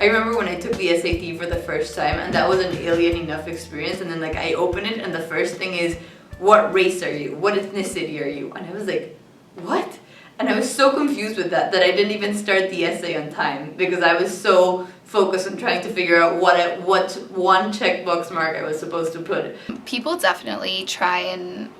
I remember when I took the SAT for the first time, and that was an alien enough experience, and then like I open it and the first thing is, what race are you? What ethnicity are you? And I was like, what? And I was so confused with that I didn't even start the essay on time because I was so focused on trying to figure out what one checkbox mark I was supposed to put. People definitely try and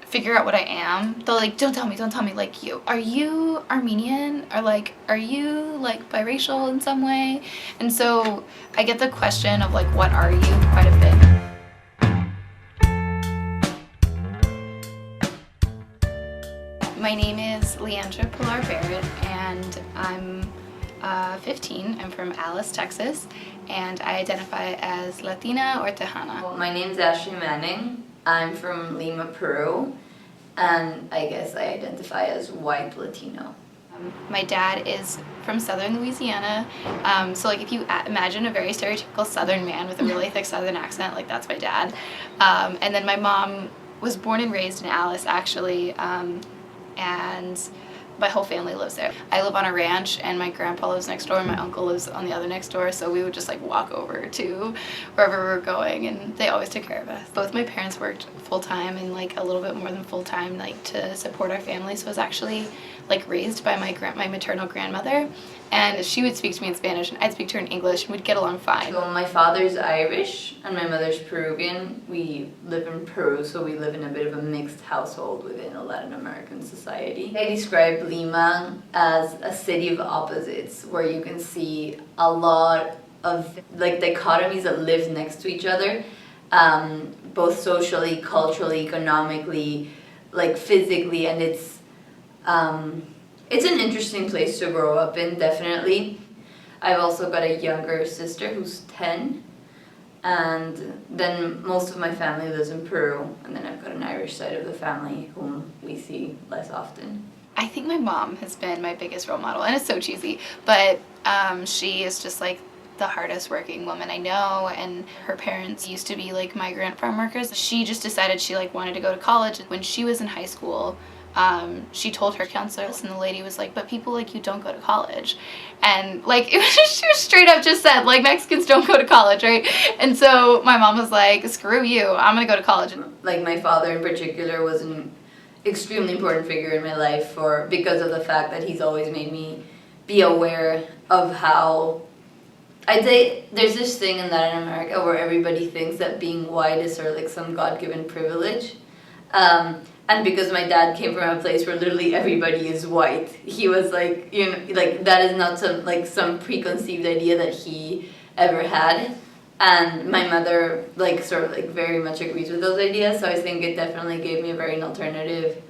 figure out what I am. They'll like, don't tell me, like, are you Armenian? Or like, are you like biracial in some way? And so I get the question of like, what are you, quite a bit. My name is Leandra Pilar Barrett, and I'm 15. I'm from Alice, Texas, and I identify as Latina or Tejana. Well, my name's Ashley Manning. I'm from Lima, Peru, and I guess I identify as white Latino. My dad is from southern Louisiana, so like if you imagine a very stereotypical southern man with a really thick southern accent, like that's my dad. And then my mom was born and raised in Alice, actually, and my whole family lives there. I live on a ranch, and my grandpa lives next door and my uncle lives on the other next door, so we would just like walk over to wherever we were going, and they always took care of us. Both my parents worked full-time and like a little bit more than full-time, like to support our family, so I was actually like raised by my maternal grandmother, and she would speak to me in Spanish and I'd speak to her in English, and we'd get along fine. So my father's Irish and my mother's Peruvian. We live in Peru, so we live in a bit of a mixed household within a Latin American society. I describe Lima as a city of opposites, where you can see a lot of like dichotomies that live next to each other, both socially, culturally, economically, like physically, and it's an interesting place to grow up in, definitely. I've also got a younger sister who's 10, and then most of my family lives in Peru, and then I've got an Irish side of the family whom we see less often. I think my mom has been my biggest role model, and it's so cheesy, but she is just like the hardest working woman I know, and her parents used to be like migrant farm workers. She just decided she like wanted to go to college. When she was in high school, she told her counselors, and the lady was like, but people like you don't go to college. And like, it was just, she was straight up just said, like, Mexicans don't go to college, right? And so my mom was like, screw you, I'm gonna go to college. Like, my father in particular was an extremely important figure in my life because of the fact that he's always made me be aware of how, I'd say there's this thing in Latin America where everybody thinks that being white is sort of like some God-given privilege. And because my dad came from a place where literally everybody is white, he was like, you know, like that is not some preconceived idea that he ever had. And my mother like sort of like very much agrees with those ideas, so I think it definitely gave me a very alternative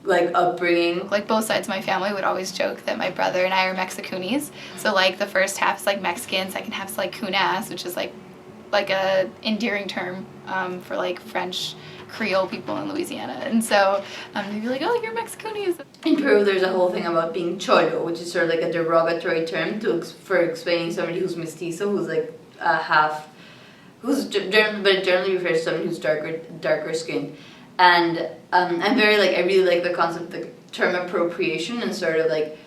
like upbringing. Like both sides of my family would always joke that my brother and I are Mexicoonies. So like the first half is like Mexican, second half is like Cunas, which is like a endearing term for like French Creole people in Louisiana. And so they'd be like, oh, you're Mexicoonies. In Peru, there's a whole thing about being cholo, which is sort of like a derogatory term for explaining somebody who's mestizo, who's like half, but it generally refers to someone who's darker skinned. And I'm very like, I really like the concept, the term appropriation, and sort of like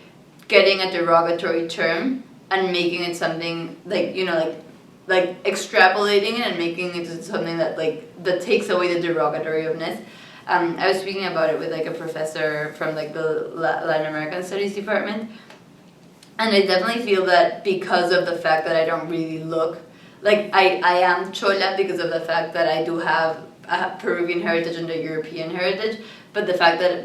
getting a derogatory term and making it something like, you know, like extrapolating it and making it something that that takes away the derogatoriness. I was speaking about it with like a professor from like the Latin American Studies department, and I definitely feel that because of the fact that I don't really look like I am chola because of the fact that I do have a Peruvian heritage and a European heritage, but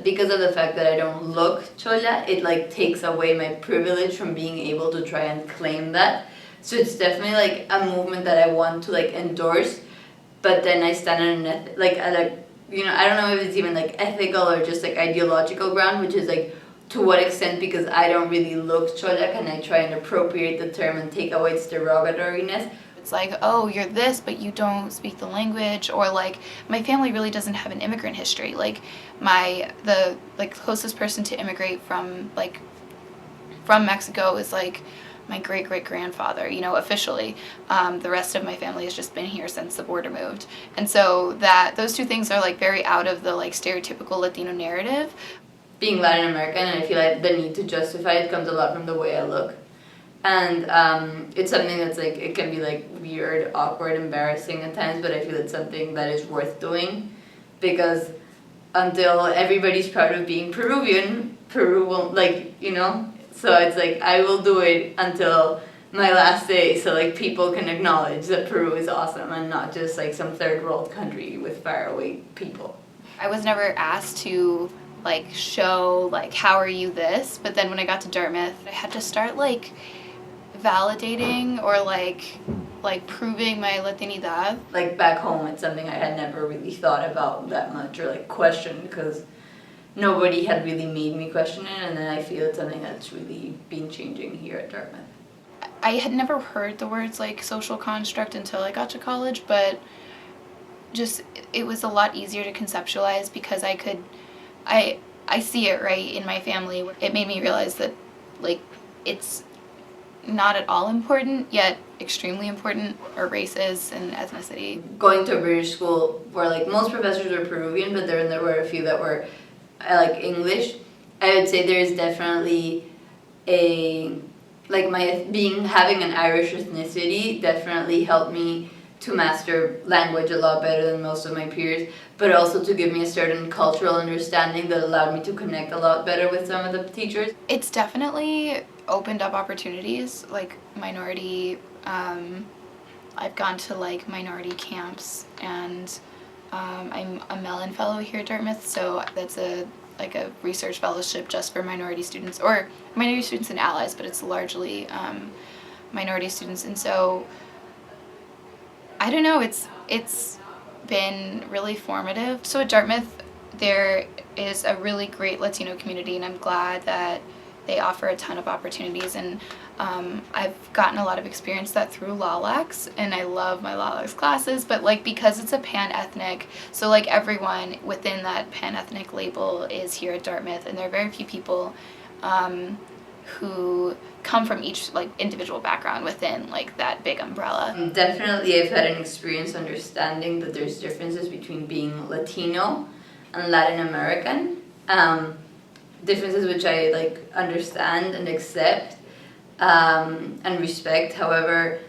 because of the fact that I don't look chola, it like takes away my privilege from being able to try and claim that. So it's definitely like a movement that I want to like endorse, but then I stand on an you know, I don't know if it's even like ethical or just like ideological ground, which is like to what extent, because I don't really look chola, can I try and appropriate the term and take away its derogatoriness. It's like, oh, you're this, but you don't speak the language, or like my family really doesn't have an immigrant history. Like the closest person to immigrate from Mexico is like my great-great-grandfather, you know, officially. The rest of my family has just been here since the border moved. And so those two things are like very out of the like stereotypical Latino narrative. Being Latin American, and I feel like the need to justify it comes a lot from the way I look. And it's something that's like, it can be like weird, awkward, embarrassing at times, but I feel it's something that is worth doing, because until everybody's proud of being Peruvian, Peru won't, like, you know? So it's like, I will do it until my last day, so like people can acknowledge that Peru is awesome and not just like some third world country with faraway people. I was never asked to like show like how are you this, but then when I got to Dartmouth, I had to start like validating or like proving my Latinidad. Like back home, it's something I had never really thought about that much or like questioned, because nobody had really made me question it, and then I feel it's something that's really been changing here at Dartmouth. I had never heard the words like social construct until I got to college, but just it was a lot easier to conceptualize because I see it right in my family. It made me realize that like it's not at all important, yet extremely important, are races and ethnicity. Going to a British school where like most professors were Peruvian, but there were a few that were like English, I would say there is definitely a, like having an Irish ethnicity definitely helped me to master language a lot better than most of my peers, but also to give me a certain cultural understanding that allowed me to connect a lot better with some of the teachers. It's definitely opened up opportunities, like minority, I've gone to like minority camps, and I'm a Mellon Fellow here at Dartmouth, so that's a research fellowship just for minority students, or minority students and allies, but it's largely minority students. And so I don't know, it's been really formative. So at Dartmouth there is a really great Latino community, and I'm glad that they offer a ton of opportunities, and I've gotten a lot of experience that through LATS, and I love my LATS classes, but like because it's a pan-ethnic, so like everyone within that pan-ethnic label is here at Dartmouth, and there are very few people who come from each like individual background within like that big umbrella. Definitely I've had an experience understanding that there's differences between being Latino and Latin American. Differences which I like understand and accept and respect. However,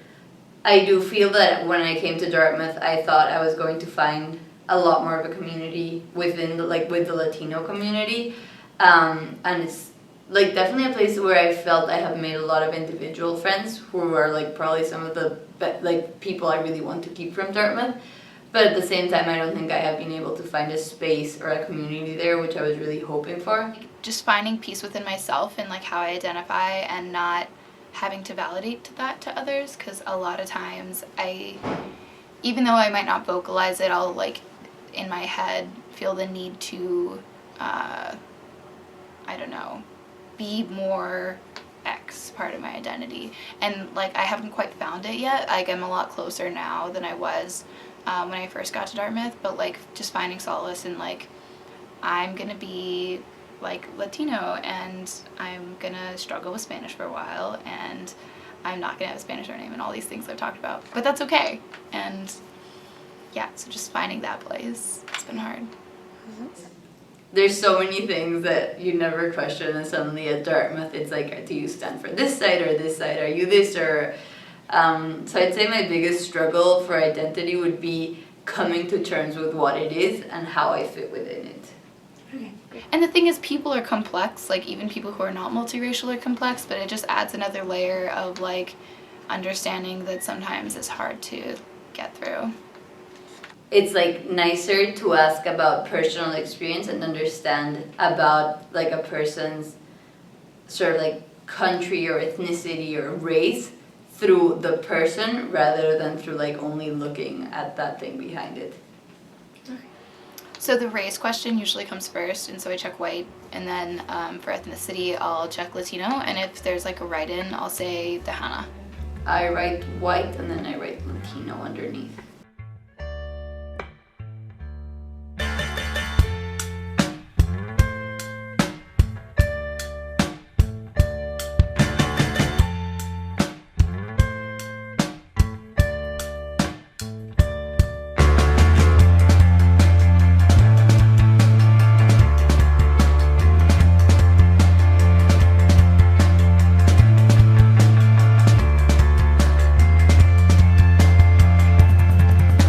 I do feel that when I came to Dartmouth, I thought I was going to find a lot more of a community within with the Latino community, and it's like definitely a place where I felt I have made a lot of individual friends who are like probably some of the people I really want to keep from Dartmouth. But at the same time, I don't think I have been able to find a space or a community there, which I was really hoping for. Just finding peace within myself and like how I identify, and not having to validate that to others, because a lot of times even though I might not vocalize it, I'll like in my head feel the need to, I don't know, be more X part of my identity. And like I haven't quite found it yet. Like I'm a lot closer now than I was when I first got to Dartmouth, but like just finding solace in like I'm gonna be like Latino, and I'm gonna struggle with Spanish for a while, and I'm not gonna have a Spanish surname, and all these things I've talked about, but that's okay. And yeah, so just finding that place, it's been hard. There's so many things that you never question, and suddenly at Dartmouth it's like, do you stand for this side or this side? Are you this or... so I'd say my biggest struggle for identity would be coming to terms with what it is and how I fit within it. Okay. And the thing is, people are complex, like even people who are not multiracial are complex, but it just adds another layer of like understanding that sometimes it's hard to get through. It's like nicer to ask about personal experience and understand about like a person's sort of like country or ethnicity or race through the person rather than through like only looking at that thing behind it. So the race question usually comes first, and so I check white, and then for ethnicity I'll check Latino, and if there's like a write-in I'll say Tejana. I write white and then I write Latino underneath.